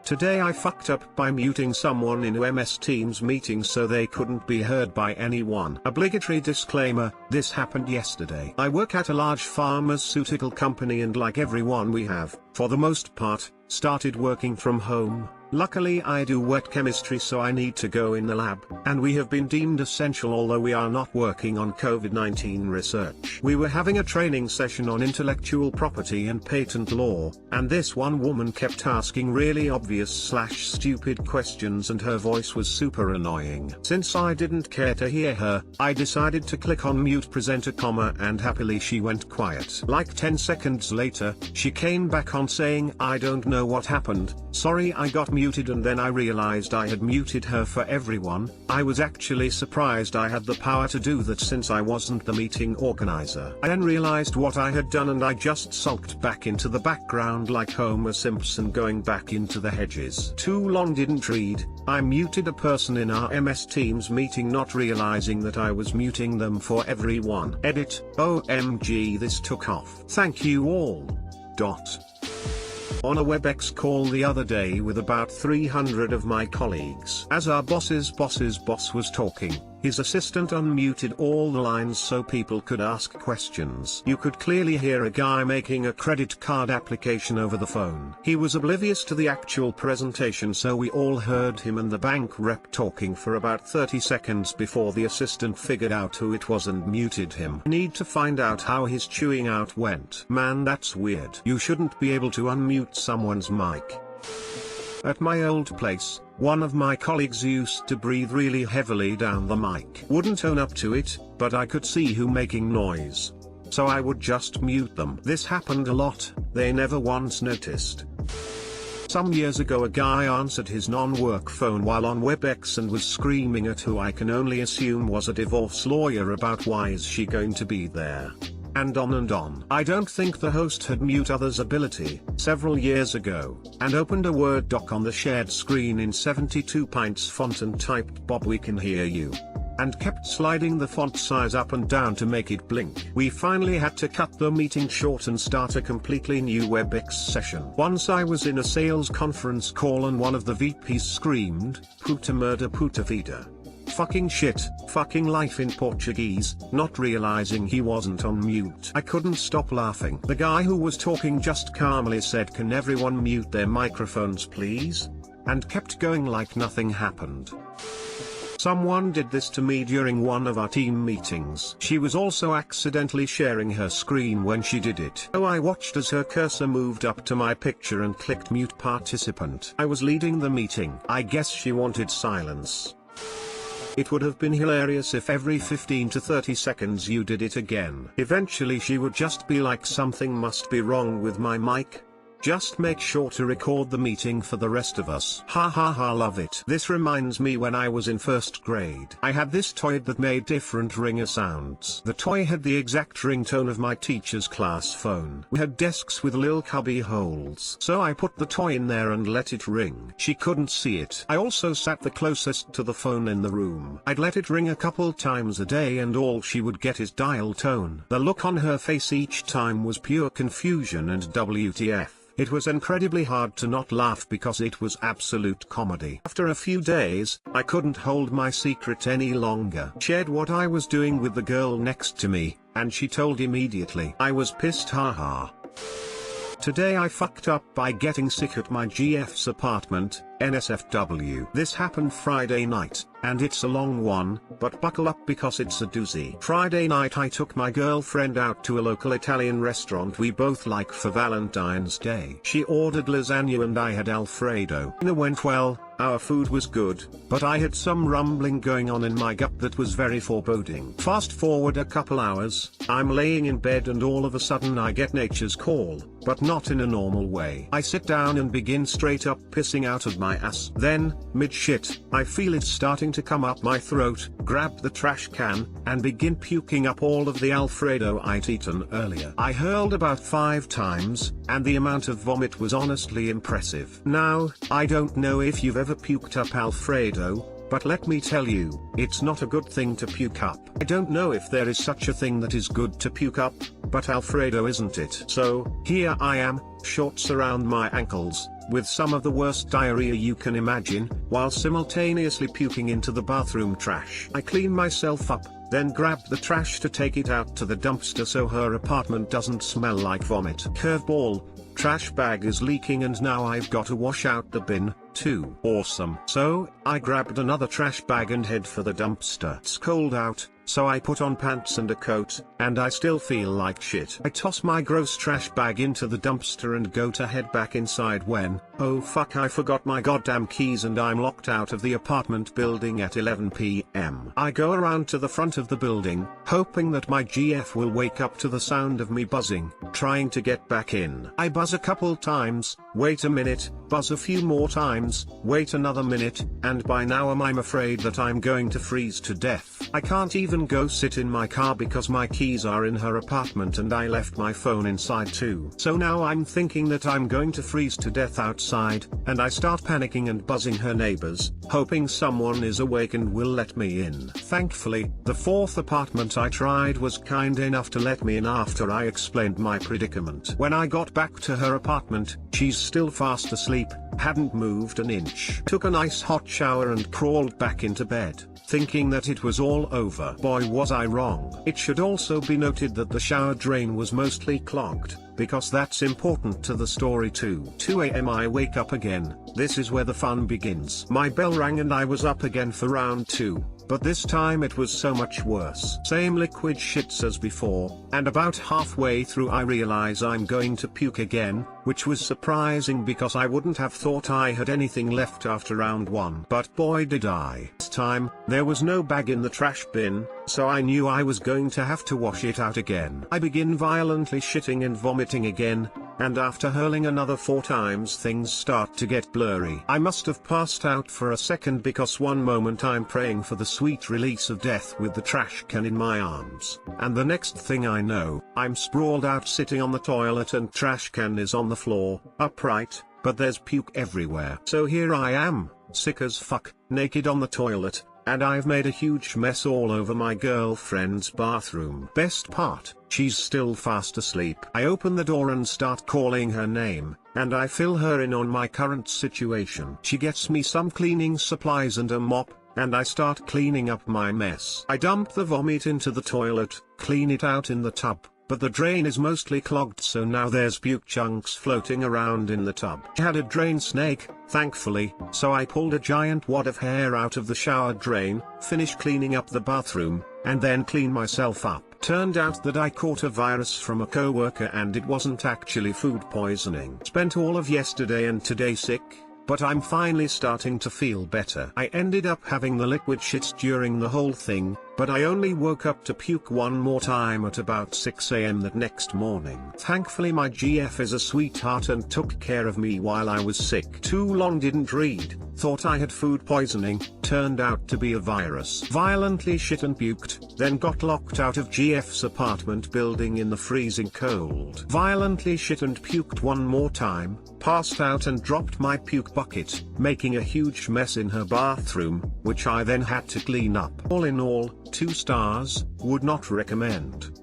Today I fucked up by muting someone in MS Teams meetings so they couldn't be heard by anyone. Obligatory disclaimer, this happened yesterday. I work at a large pharmaceutical company and like everyone we have, for the most part, started working from home. Luckily I do wet chemistry so I need to go in the lab, and we have been deemed essential although we are not working on COVID-19 research. We were having a training session on intellectual property and patent law, and this one woman kept asking really obvious/stupid questions and her voice was super annoying. Since I didn't care to hear her, I decided to click on mute presenter, and happily she went quiet. Like 10 seconds later, she came back on saying, "I don't know what happened, sorry I got muted," and then I realized I had muted her for everyone. I was actually surprised I had the power to do that since I wasn't the meeting organizer. I then realized what I had done and I just sulked back into the background like Homer Simpson going back into the hedges. Too long didn't read, I muted a person in our MS Teams meeting not realizing that I was muting them for everyone. Edit, OMG this took off. Thank you all. On a WebEx call the other day with about 300 of my colleagues. As our boss's boss was talking, his assistant unmuted all the lines so people could ask questions. You could clearly hear a guy making a credit card application over the phone. He was oblivious to the actual presentation so we all heard him and the bank rep talking for about 30 seconds before the assistant figured out who it was and muted him. Need to find out how his chewing out went. Man, that's weird. You shouldn't be able to unmute someone's mic. At my old place, one of my colleagues used to breathe really heavily down the mic. Wouldn't own up to it, but I could see who making noise. So I would just mute them. This happened a lot, they never once noticed. Some years ago a guy answered his non-work phone while on WebEx and was screaming at who I can only assume was a divorce lawyer about why is she going to be there. And on and on. I don't think the host had mute others ability, several years ago, and opened a Word doc on the shared screen in 72 pints font and typed "Bob we can hear you," and kept sliding the font size up and down to make it blink. We finally had to cut the meeting short and start a completely new WebEx session. Once I was in a sales conference call and one of the VPs screamed, "Puta murder puta vida. Fucking shit, fucking life" in Portuguese, not realizing he wasn't on mute. I couldn't stop laughing. The guy who was talking just calmly said, "Can everyone mute their microphones please?" and kept going like nothing happened. Someone did this to me during one of our team meetings. She was also accidentally sharing her screen when she did it. So I watched as her cursor moved up to my picture and clicked mute participant. I was leading the meeting. I guess she wanted silence. It would have been hilarious if every 15 to 30 seconds you did it again. Eventually she would just be like, "Something must be wrong with my mic. Just make sure to record the meeting for the rest of us." Ha ha ha, love it. This reminds me when I was in first grade. I had this toy that made different ringer sounds. The toy had the exact ringtone of my teacher's class phone. We had desks with little cubby holes. So I put the toy in there and let it ring. She couldn't see it. I also sat the closest to the phone in the room. I'd let it ring a couple times a day and all she would get is dial tone. The look on her face each time was pure confusion and WTF. It was incredibly hard to not laugh because it was absolute comedy. After a few days, I couldn't hold my secret any longer. Shared what I was doing with the girl next to me, and she told immediately. I was pissed, haha. Today I fucked up by getting sick at my GF's apartment, NSFW. This happened Friday night, and it's a long one, but buckle up because it's a doozy. Friday night I took my girlfriend out to a local Italian restaurant we both like for Valentine's Day. She ordered lasagna and I had Alfredo. Dinner went well, our food was good, but I had some rumbling going on in my gut that was very foreboding. Fast forward a couple hours, I'm laying in bed and all of a sudden I get nature's call, but not in a normal way. I sit down and begin straight up pissing out of my ass. Then, mid-shit, I feel it starting to come up my throat, grab the trash can, and begin puking up all of the Alfredo I'd eaten earlier. I hurled about 5 times, and the amount of vomit was honestly impressive. Now, I don't know if you've ever puked up Alfredo, but let me tell you, it's not a good thing to puke up. I don't know if there is such a thing that is good to puke up, but Alfredo isn't it. So, here I am, shorts around my ankles, with some of the worst diarrhea you can imagine, while simultaneously puking into the bathroom trash. I clean myself up, then grab the trash to take it out to the dumpster so her apartment doesn't smell like vomit. Curveball, trash bag is leaking and now I've got to wash out the bin, too. Awesome. So, I grabbed another trash bag and head for the dumpster. It's cold out, so I put on pants and a coat, and I still feel like shit. I toss my gross trash bag into the dumpster and go to head back inside when, oh fuck, I forgot my goddamn keys and I'm locked out of the apartment building at 11 p.m. I go around to the front of the building, hoping that my GF will wake up to the sound of me buzzing, trying to get back in. I buzz a couple times, wait a minute, buzz a few more times, wait another minute, and by now I'm afraid that I'm going to freeze to death. I can't even go sit in my car because my keys are in her apartment and I left my phone inside too. So now I'm thinking that I'm going to freeze to death outside, and I start panicking and buzzing her neighbors, hoping someone is awake and will let me in. Thankfully, the fourth apartment I tried was kind enough to let me in after I explained my predicament. When I got back to her apartment, she's still fast asleep, hadn't moved an inch. Took a nice hot shower and crawled back into bed, thinking that it was all over. Boy, was I wrong. It should also be noted that the shower drain was mostly clogged, because that's important to the story too. 2 a.m. I wake up again. This is where the fun begins. My bell rang and I was up again for round 2. But this time it was so much worse. Same liquid shits as before, and about halfway through I realize I'm going to puke again, which was surprising because I wouldn't have thought I had anything left after round 1. But boy did I. This time, there was no bag in the trash bin, so I knew I was going to have to wash it out again. I begin violently shitting and vomiting again, and after hurling another 4 times things start to get blurry. I must have passed out for a second because one moment I'm praying for the sweet release of death with the trash can in my arms, and the next thing I know, I'm sprawled out sitting on the toilet and trash can is on the floor, upright, but there's puke everywhere. So here I am, sick as fuck, naked on the toilet, and I've made a huge mess all over my girlfriend's bathroom. Best part, she's still fast asleep. I open the door and start calling her name, and I fill her in on my current situation. She gets me some cleaning supplies and a mop, and I start cleaning up my mess. I dump the vomit into the toilet, clean it out in the tub, but the drain is mostly clogged, so now there's puke chunks floating around in the tub. She had a drain snake, thankfully, so I pulled a giant wad of hair out of the shower drain, finished cleaning up the bathroom, and then cleaned myself up. Turned out that I caught a virus from a coworker and it wasn't actually food poisoning. Spent all of yesterday and today sick, but I'm finally starting to feel better. I ended up having the liquid shits during the whole thing, but I only woke up to puke one more time at about 6 a.m. that next morning. Thankfully my GF is a sweetheart and took care of me while I was sick. Too long didn't read, thought I had food poisoning, turned out to be a virus. Violently shit and puked, then got locked out of GF's apartment building in the freezing cold. Violently shit and puked one more time, passed out and dropped my puke bucket, making a huge mess in her bathroom, which I then had to clean up. All in all, 2 stars, would not recommend.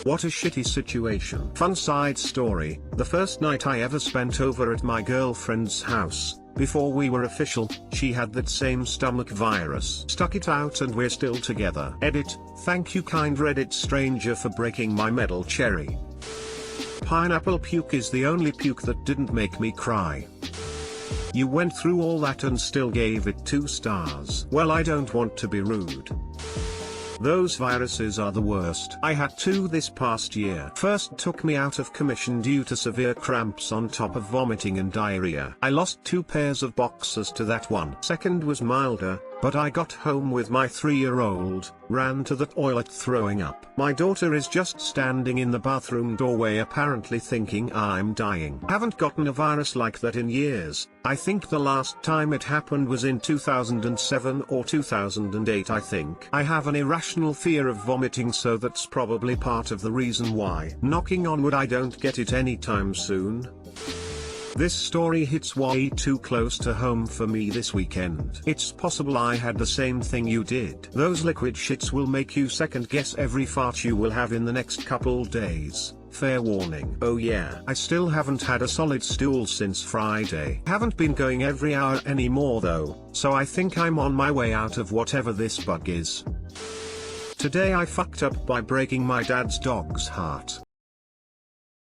What a shitty situation. Fun side story, the first night I ever spent over at my girlfriend's house, before we were official, she had that same stomach virus. Stuck it out and we're still together. Edit, thank you kind Reddit stranger for breaking my metal cherry. Pineapple puke is the only puke that didn't make me cry. You went through all that and still gave it 2 stars. Well, I don't want to be rude. Those viruses are the worst. I had 2 this past year. First took me out of commission due to severe cramps on top of vomiting and diarrhea. I lost 2 pairs of boxers to that one. Second was milder, but I got home with my 3-year-old, ran to the toilet throwing up. My daughter is just standing in the bathroom doorway apparently thinking I'm dying. Haven't gotten a virus like that in years. I think the last time it happened was in 2007 or 2008 I think. I have an irrational fear of vomiting, so that's probably part of the reason why. Knocking on wood I don't get it anytime soon. This story hits way too close to home for me this weekend. It's possible I had the same thing you did. Those liquid shits will make you second guess every fart you will have in the next couple days. Fair warning. Oh yeah, I still haven't had a solid stool since Friday. Haven't been going every hour anymore though, so I think I'm on my way out of whatever this bug is. Today I fucked up by breaking my dad's dog's heart.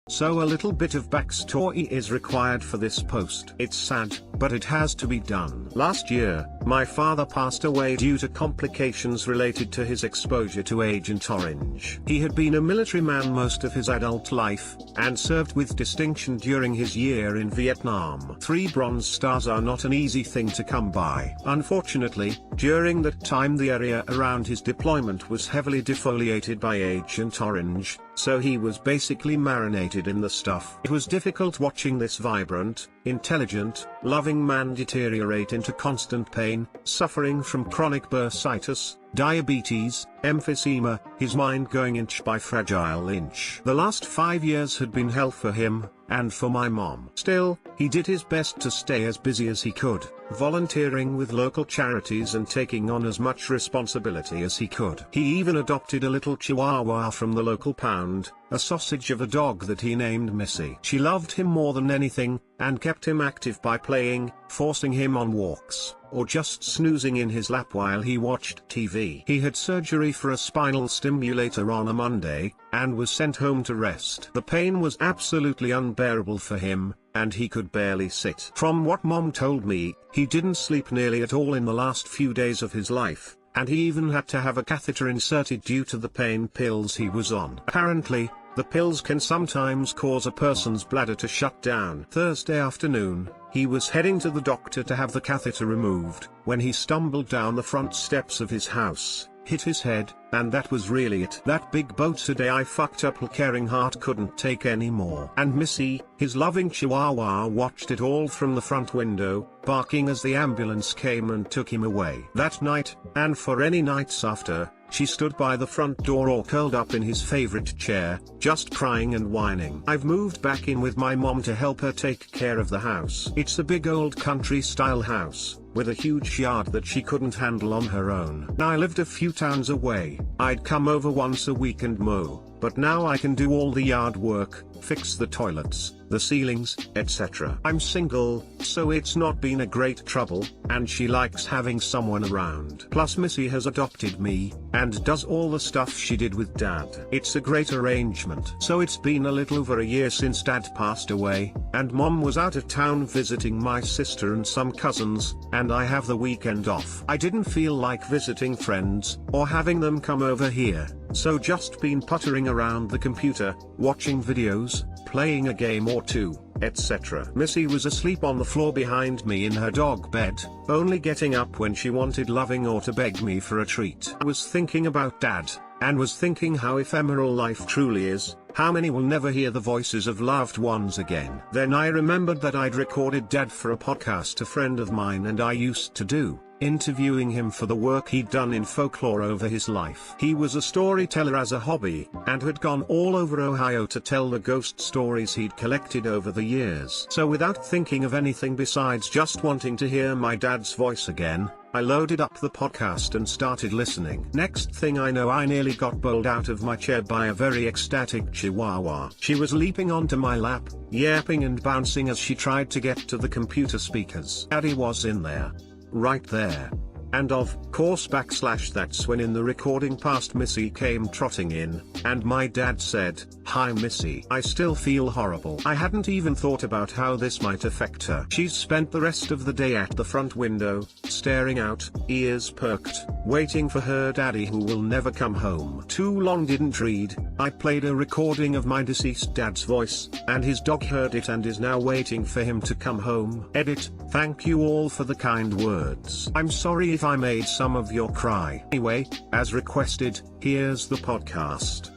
So a little bit of backstory is required for this post. It's sad, but it has to be done. Last year, my father passed away due to complications related to his exposure to Agent Orange. He had been a military man most of his adult life, and served with distinction during his year in Vietnam. 3 Bronze Stars are not an easy thing to come by. Unfortunately, during that time the area around his deployment was heavily defoliated by Agent Orange, so he was basically marinated in the stuff. It was difficult watching this vibrant, intelligent, loving man deteriorate into constant pain, suffering from chronic bursitis, diabetes, emphysema, his mind going inch by fragile inch. The last 5 years had been hell for him, and for my mom. Still, he did his best to stay as busy as he could, volunteering with local charities and taking on as much responsibility as he could. He even adopted a little chihuahua from the local pound, a sausage of a dog that he named Missy. She loved him more than anything, and kept him active by playing, forcing him on walks, or just snoozing in his lap while he watched TV. He had surgery for a spinal stimulator on a Monday, and was sent home to rest. The pain was absolutely unbearable for him, and he could barely sit. From what Mom told me, he didn't sleep nearly at all in the last few days of his life, and he even had to have a catheter inserted due to the pain pills he was on. Apparently, the pills can sometimes cause a person's bladder to shut down. Thursday afternoon, he was heading to the doctor to have the catheter removed, when he stumbled down the front steps of his house, hit his head, and that was really it. That big boat today I fucked up. Her caring heart couldn't take any more. And Missy, his loving chihuahua, watched it all from the front window, barking as the ambulance came and took him away. That night, and for any nights after, she stood by the front door or curled up in his favorite chair, just crying and whining. I've moved back in with my mom to help her take care of the house. It's a big old country-style house, with a huge yard that she couldn't handle on her own. I lived a few towns away. I'd come over once a week and mow, but now I can do all the yard work, fix the toilets, the ceilings, etc. I'm single, so it's not been a great trouble, and she likes having someone around. Plus Missy has adopted me, and does all the stuff she did with Dad. It's a great arrangement. So it's been a little over a year since Dad passed away, and Mom was out of town visiting my sister and some cousins, and I have the weekend off. I didn't feel like visiting friends, or having them come over here, so just been puttering around the computer, watching videos, playing a game or two, etc. Missy was asleep on the floor behind me in her dog bed, only getting up when she wanted loving or to beg me for a treat. I was thinking about Dad, and was thinking how ephemeral life truly is, how many will never hear the voices of loved ones again. Then I remembered that I'd recorded Dad for a podcast a friend of mine and I used to do, interviewing him for the work he'd done in folklore over his life. He was a storyteller as a hobby, and had gone all over Ohio to tell the ghost stories he'd collected over the years. So without thinking of anything besides just wanting to hear my dad's voice again, I loaded up the podcast and started listening. Next thing I know, I nearly got bowled out of my chair by a very ecstatic chihuahua. She was leaping onto my lap, yapping and bouncing as she tried to get to the computer speakers. Daddy was in there. Right there. And of course that's when in the recording past Missy came trotting in, and my dad said, "Hi Missy." I still feel horrible. I hadn't even thought about how this might affect her. She's spent the rest of the day at the front window, staring out, ears perked, waiting for her daddy who will never come home. Too long didn't read. I played a recording of my deceased dad's voice, and his dog heard it and is now waiting for him to come home. Edit. Thank you all for the kind words. I'm sorry if I made some of your cry. Anyway, as requested, here's the podcast.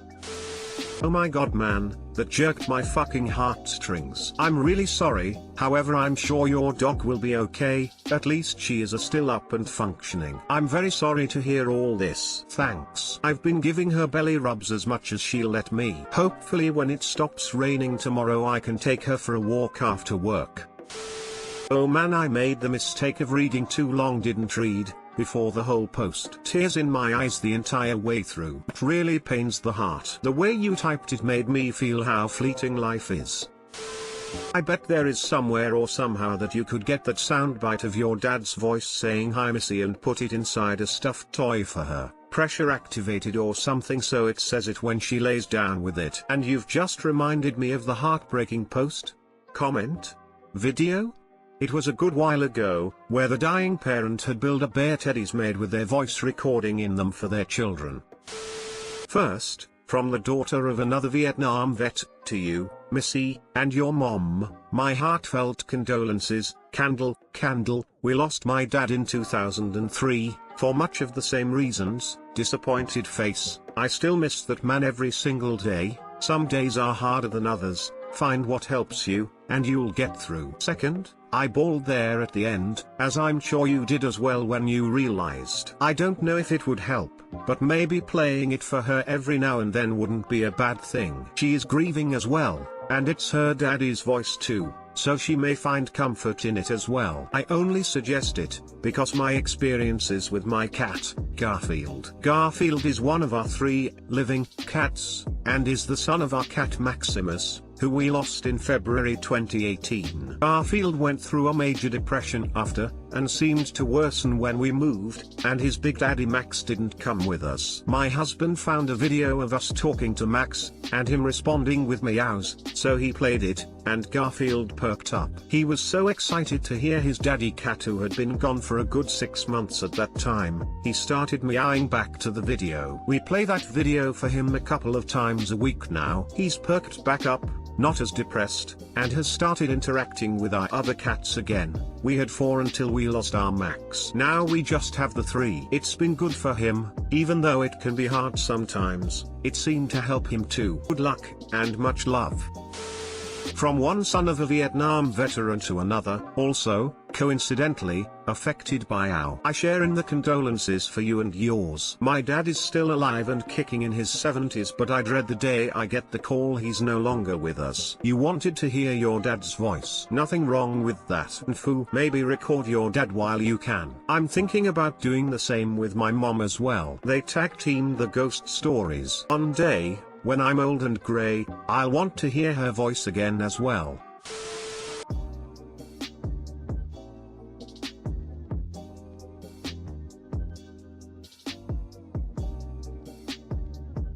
Oh my god man, that jerked my fucking heartstrings. I'm really sorry, however I'm sure your dog will be okay, at least she is still up and functioning. I'm very sorry to hear all this. Thanks. I've been giving her belly rubs as much as she'll let me. Hopefully when it stops raining tomorrow I can take her for a walk after work. Oh man, I made the mistake of reading too long, didn't read before the whole post. Tears in my eyes the entire way through. It really pains the heart. The way you typed it made me feel how fleeting life is. I bet there is somewhere or somehow that you could get that soundbite of your dad's voice saying hi Missy and put it inside a stuffed toy for her, pressure activated or something so it says it when she lays down with it. And you've just reminded me of the heartbreaking post? Comment? Video? It was a good while ago, where the dying parent had built a bear teddies made with their voice recording in them for their children. First, from the daughter of another Vietnam vet, to you, Missy, and your mom, my heartfelt condolences. Candle, we lost my dad in 2003, for much of the same reasons. Disappointed face. I still miss that man every single day. Some days are harder than others. Find what helps you, and you'll get through. Second, I bawled there at the end, as I'm sure you did as well when you realized. I don't know if it would help, but maybe playing it for her every now and then wouldn't be a bad thing. She is grieving as well, and it's her daddy's voice too, so she may find comfort in it as well. I only suggest it, because my experiences with my cat, Garfield. Garfield is one of our 3 living cats, and is the son of our cat Maximus, who we lost in February 2018. Garfield went through a major depression after, and seemed to worsen when we moved, and his big daddy Max didn't come with us. My husband found a video of us talking to Max, and him responding with meows, so he played it, and Garfield perked up. He was so excited to hear his daddy cat, who had been gone for a good 6 months at that time, he started meowing back to the video. We play that video for him a couple of times a week now. He's perked back up, not as depressed, and has started interacting with our other cats again. We had 4 until we lost our Max. Now we just have the 3. It's been good for him, even though it can be hard sometimes. It seemed to help him too. Good luck, and much love. From one son of a Vietnam veteran to another, also, coincidentally, affected by OW. I share in the condolences for you and yours. My dad is still alive and kicking in his 70s, but I dread the day I get the call he's no longer with us. You wanted to hear your dad's voice. Nothing wrong with that. And foo, maybe record your dad while you can. I'm thinking about doing the same with my mom as well. They tag team the ghost stories. One day, when I'm old and grey, I'll want to hear her voice again as well.